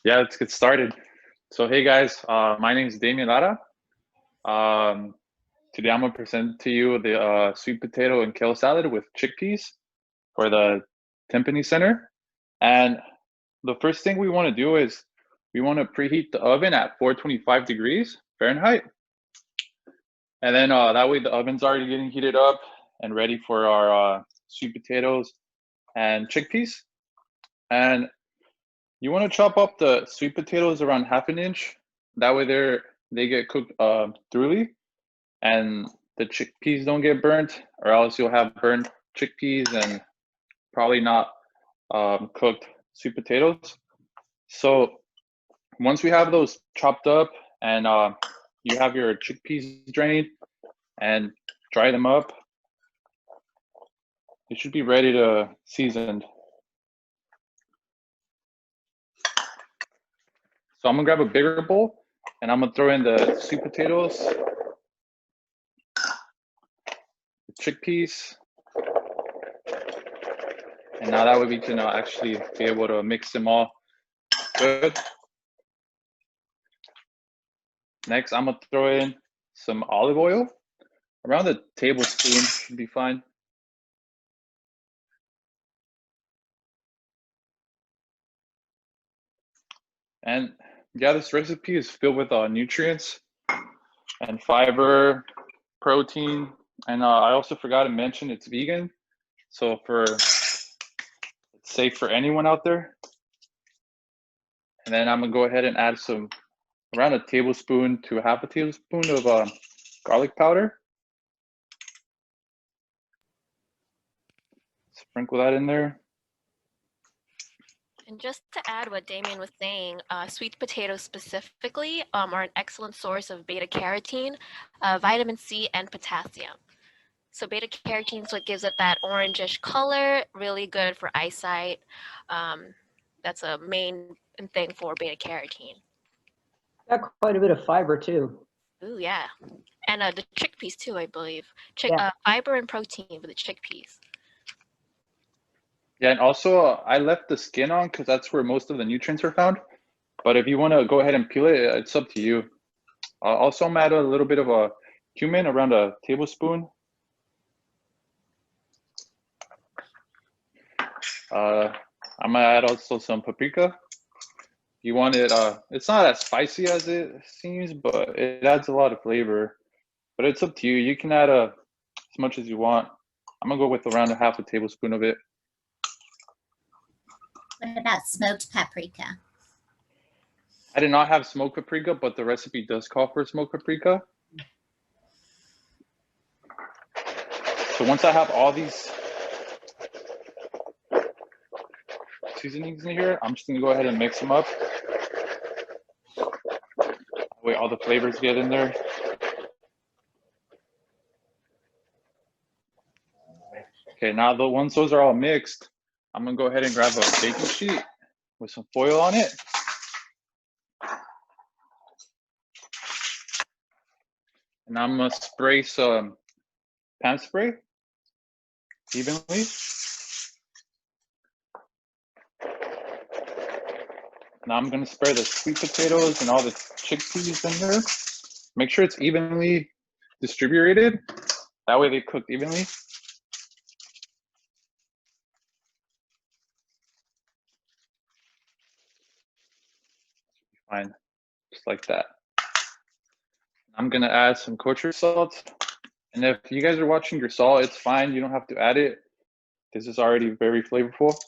Yeah, let's get started. So, hey guys, my name is Damien Lara. Um, Today I'm gonna present to you the sweet potato and kale salad with chickpeas for the Timpany Center. And the first thing we want to do is we want to preheat the oven at 425 degrees Fahrenheit. And then that way the oven's already getting heated up and ready for our sweet potatoes and chickpeas. And you want to chop up the sweet potatoes around half an inch. That way they get cooked thoroughly, and the chickpeas don't get burnt, or else you'll have burnt chickpeas and probably not cooked sweet potatoes. So once we have those chopped up and you have your chickpeas drained and dry them up, it should be ready to season. So I'm gonna grab a bigger bowl and I'm gonna throw in the sweet potatoes, the chickpeas, and now that way we can actually be able to mix them all good. Next, I'm gonna throw in some olive oil. Around a tablespoon should be fine. And yeah, this recipe is filled with nutrients and fiber, protein, and I also forgot to mention it's vegan. So it's safe for anyone out there. And then I'm gonna go ahead and add around a tablespoon to half a tablespoon of garlic powder. Sprinkle that in there. And just to add what Damien was saying, sweet potatoes specifically are an excellent source of beta carotene, vitamin C, and potassium. So beta carotene is what gives it that orangish color, really good for eyesight. That's a main thing for beta carotene. Got quite a bit of fiber too. Ooh, yeah. And the chickpeas too, I believe. Yeah. Fiber and protein for the chickpeas. Yeah, and also I left the skin on because that's where most of the nutrients are found. But if you want to go ahead and peel it, it's up to you. Also, I'm add a little bit of a cumin, around a tablespoon. I'm gonna add also some paprika. You want it, it's not as spicy as it seems, but it adds a lot of flavor. But it's up to you. You can add as much as you want. I'm gonna go with around a half a tablespoon of it. What about smoked paprika? I did not have smoked paprika, but the recipe does call for smoked paprika. So once I have all these seasonings in here, I'm just gonna go ahead and mix them up. That way all the flavors get in there. Okay, now once those are all mixed, I'm gonna go ahead and grab a baking sheet with some foil on it. And I'm gonna spray some pan spray evenly. Now I'm gonna spray the sweet potatoes and all the chickpeas in here. Make sure it's evenly distributed. That way they cook evenly. Fine, just like that. I'm gonna add some kosher salt. And if you guys are watching your salt, it's fine. You don't have to add it. This is already very flavorful.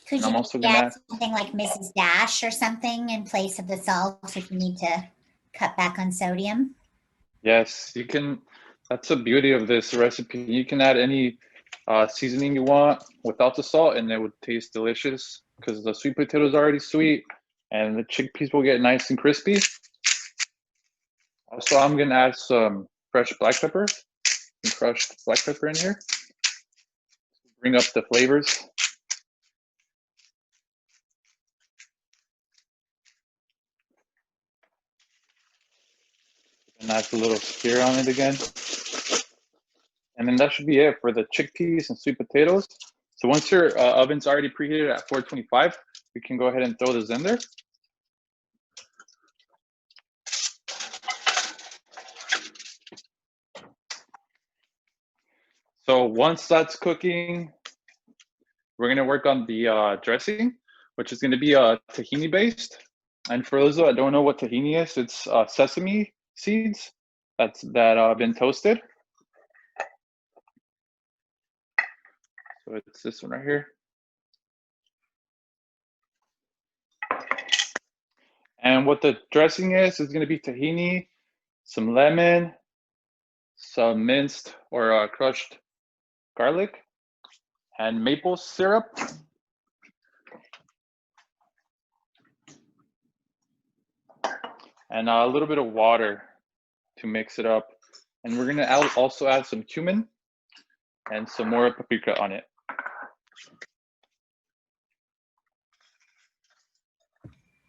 Could you also add something like Mrs. Dash or something in place of the salt if you need to cut back on sodium? Yes, you can. That's the beauty of this recipe. You can add any seasoning you want without the salt, and it would taste delicious because the sweet potato is already sweet, and the chickpeas will get nice and crispy. Also, I'm gonna add some fresh black pepper, some crushed black pepper in here. Bring up the flavors. A nice little stir on it again. And then that should be it for the chickpeas and sweet potatoes. So once your oven's already preheated at 425, we can go ahead and throw this in there. So once that's cooking, we're gonna work on the dressing, which is gonna be tahini based. And for those that don't know what tahini is, it's sesame seeds that have been toasted. So it's this one right here. And what the dressing is gonna be tahini, some lemon, some minced or crushed garlic, and maple syrup. And a little bit of water to mix it up. And we're gonna also add some cumin and some more paprika on it.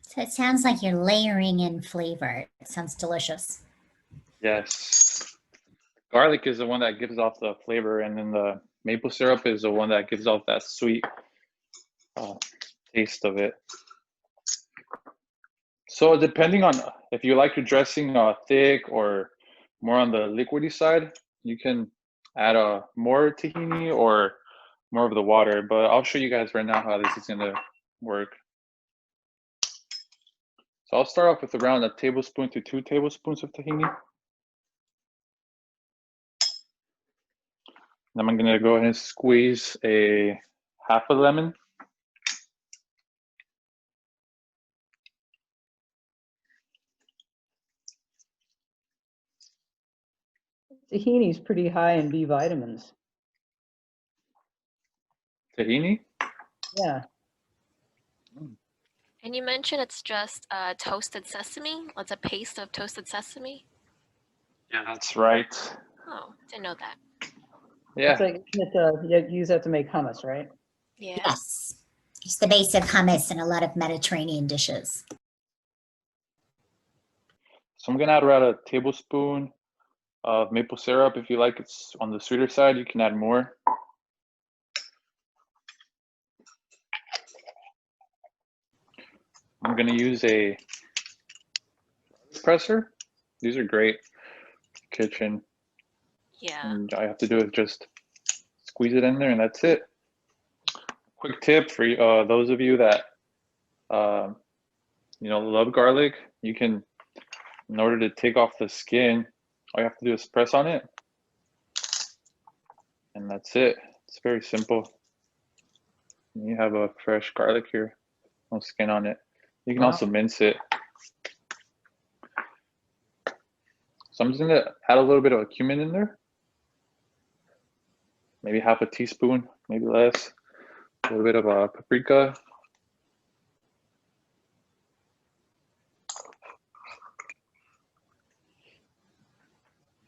So it sounds like you're layering in flavor. It sounds delicious. Yes. Garlic is the one that gives off the flavor, and then the maple syrup is the one that gives off that sweet taste of it. So depending on if you like your dressing thick or more on the liquidy side, you can add more tahini or more of the water, but I'll show you guys right now how this is gonna work. So I'll start off with around a tablespoon to 2 tablespoons of tahini. Then I'm gonna go ahead and squeeze a half a lemon. Tahini is pretty high in B vitamins. Tahini? Yeah. And you mentioned it's just toasted sesame. It's a paste of toasted sesame. Yeah, that's right. Oh, didn't know that. Yeah. It's like you use that to make hummus, right? Yeah. Yes. It's the base of hummus in a lot of Mediterranean dishes. So I'm gonna add around a tablespoon of maple syrup. If you like it's on the sweeter side, you can add more. I'm gonna use a presser. These are great. Kitchen. Yeah. And all I have to do is just squeeze it in there, and that's it. Quick tip for those of you that love garlic. You can, in order to take off the skin, all you have to do is press on it, and that's it. It's very simple. And you have a fresh garlic here, no skin on it. You can also mince it. So I'm just gonna add a little bit of cumin in there. Maybe half a teaspoon, maybe less. A little bit of paprika.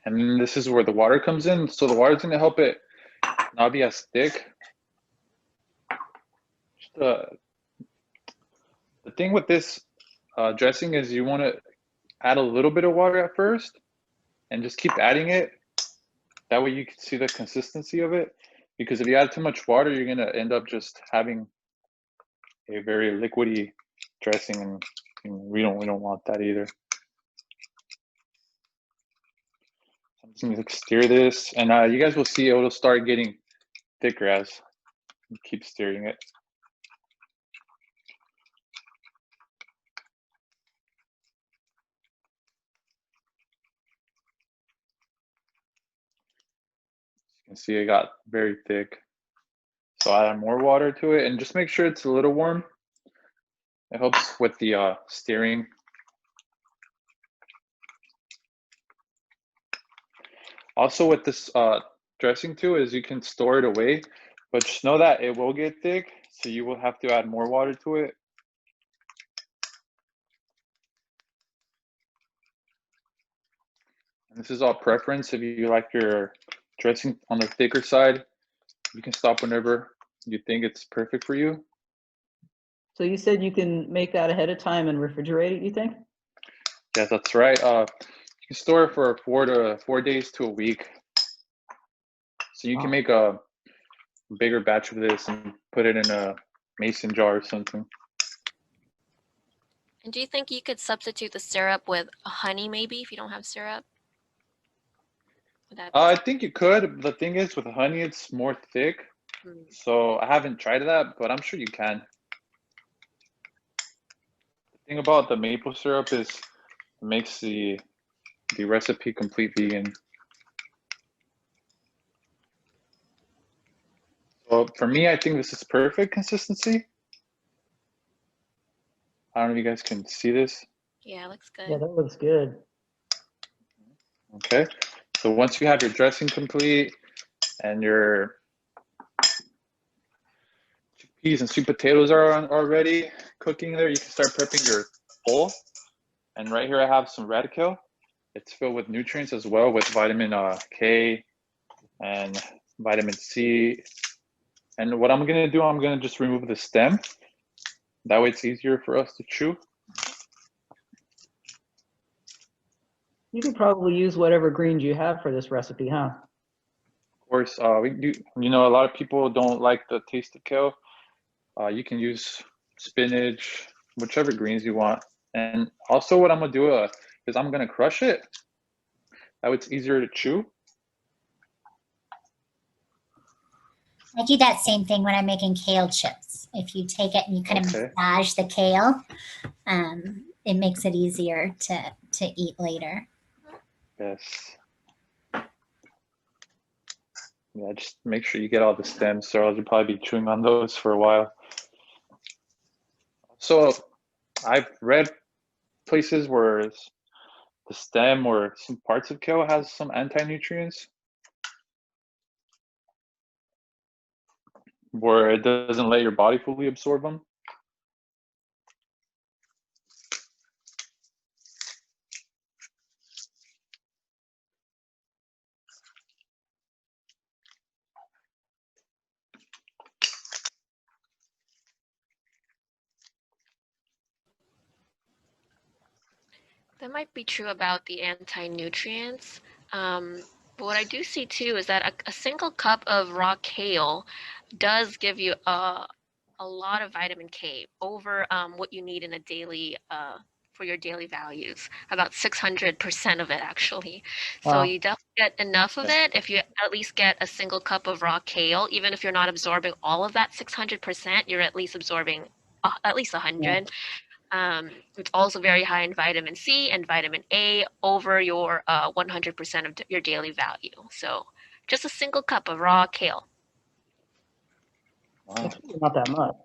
And then this is where the water comes in. So the water is gonna help it not be as thick. The thing with this dressing is you wanna add a little bit of water at first and just keep adding it. That way you can see the consistency of it. Because if you add too much water, you're gonna end up just having a very liquidy dressing, and we don't want that either. I'm just gonna stir this, and you guys will see it'll start getting thicker as you keep stirring it. You can see it got very thick. So add more water to it, and just make sure it's a little warm. It helps with the stirring. Also with this dressing too is you can store it away, but just know that it will get thick, so you will have to add more water to it. And this is all preference. If you like your dressing on the thicker side, you can stop whenever you think it's perfect for you. So you said you can make that ahead of time and refrigerate it, you think? Yes, that's right. You can store it for 4 days to a week. So you can Wow. make a bigger batch of this and put it in a mason jar or something. And do you think you could substitute the syrup with honey maybe if you don't have syrup? Would that I think you could. The thing is, with honey, it's more thick. So I haven't tried that, but I'm sure you can. The thing about the maple syrup is it makes the recipe complete vegan. So for me, I think this is perfect consistency. I don't know if you guys can see this. Yeah, looks good. Yeah, that looks good. Okay. So once you have your dressing complete and your chickpeas and sweet potatoes are already cooking there, you can start prepping your bowl. And right here I have some red kale. It's filled with nutrients as well, with vitamin K and vitamin C. And what I'm gonna do, I'm gonna just remove the stem. That way it's easier for us to chew. You could probably use whatever greens you have for this recipe, huh? Of course, we do. You know, a lot of people don't like the taste of kale. You can use spinach, whichever greens you want. And also, what I'm gonna do is I'm gonna crush it. That way it's easier to chew. I do that same thing when I'm making kale chips. If you take it and you kind of massage the kale, it makes it easier to eat later. Yes. Yeah, just make sure you get all the stems, so else you'll probably be chewing on those for a while. So I've read places where the stem or some parts of kale has some anti-nutrients, where it doesn't let your body fully absorb them. That might be true about the anti-nutrients. But what I do see too is that a single cup of raw kale does give you a lot of vitamin K over what you need in a daily for your daily values, about 600% of it actually. So Wow. you definitely get enough of it if you at least get a single cup of raw kale. Even if you're not absorbing all of that 600%, you're at least absorbing at least 100. It's also very high in vitamin C and vitamin A over your 100% of your daily value. So just a single cup of raw kale. Wow. It's really not that much.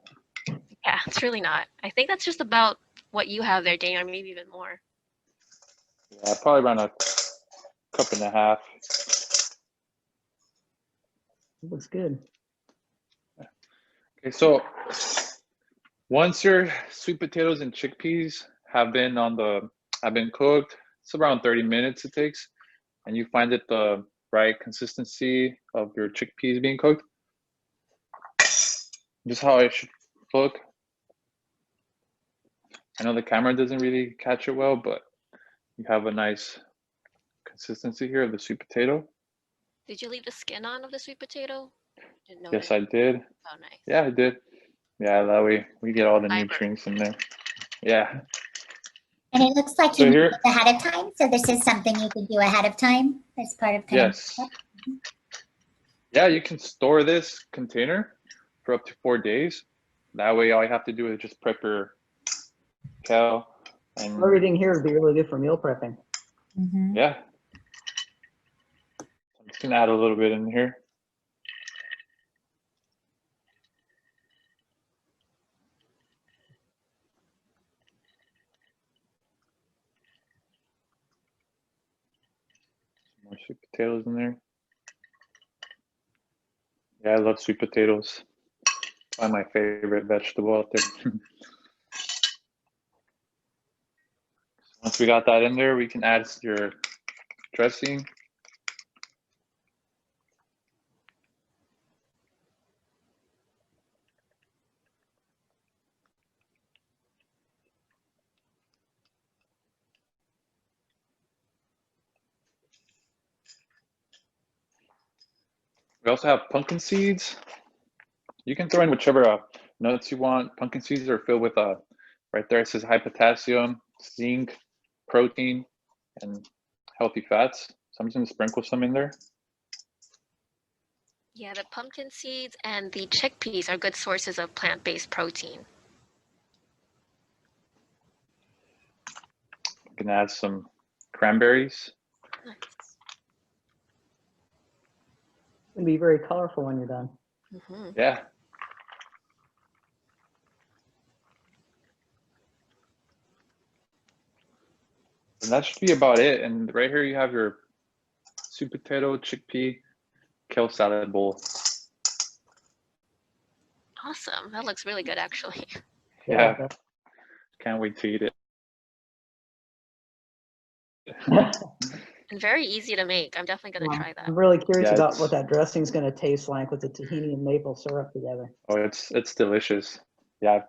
Yeah, it's really not. I think that's just about what you have there, Daniel, or maybe even more. Yeah, probably around a cup and a half. It looks good. Okay, so once your sweet potatoes and chickpeas have been cooked, it's around 30 minutes it takes, and you find it the right consistency of your chickpeas being cooked. Just how it should look. I know the camera doesn't really catch it well, but you have a nice consistency here of the sweet potato. Did you leave the skin on of the sweet potato? Didn't Yes, notice. I did. Oh, nice. Yeah, I did. Yeah, that way we get all the Fiber. nutrients in there. Yeah. And it looks like So you made here, it ahead of time. So this is something you could do ahead of time as part of kind yes. Yeah, you can store this container for up to 4 days. That way all you have to do is just prep your kale and Everything here would be really good for meal prepping. yeah. I'm just gonna add a little bit in here. More sweet potatoes in there. Yeah, I love sweet potatoes. Probably my favorite vegetable out there. Once we got that in there, we can add your dressing. We also have pumpkin seeds. You can throw in whichever nuts you want. Pumpkin seeds are filled with right there it says high potassium, zinc, protein, and healthy fats. So I'm just gonna sprinkle some in there. Yeah, the pumpkin seeds and the chickpeas are good sources of plant-based protein. Gonna add some cranberries. Nice. It's gonna be very colorful when you're done. Mm-hmm. Yeah. And that should be about it. And right here you have your sweet potato, chickpea, kale salad bowl. Awesome. That looks really good, actually. Yeah. that- Can't wait to eat it. And very easy to make. I'm definitely going to try that. I'm really curious Yeah, about it's- what that dressing's gonna taste like with the tahini and maple syrup together. Oh, it's delicious. Yeah.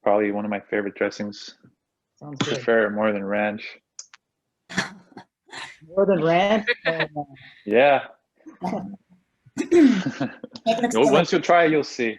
Probably one of my favorite dressings. Sounds good. Prefer it more than ranch. More than ranch? Yeah. It looks Once delicious. you try it, you'll see.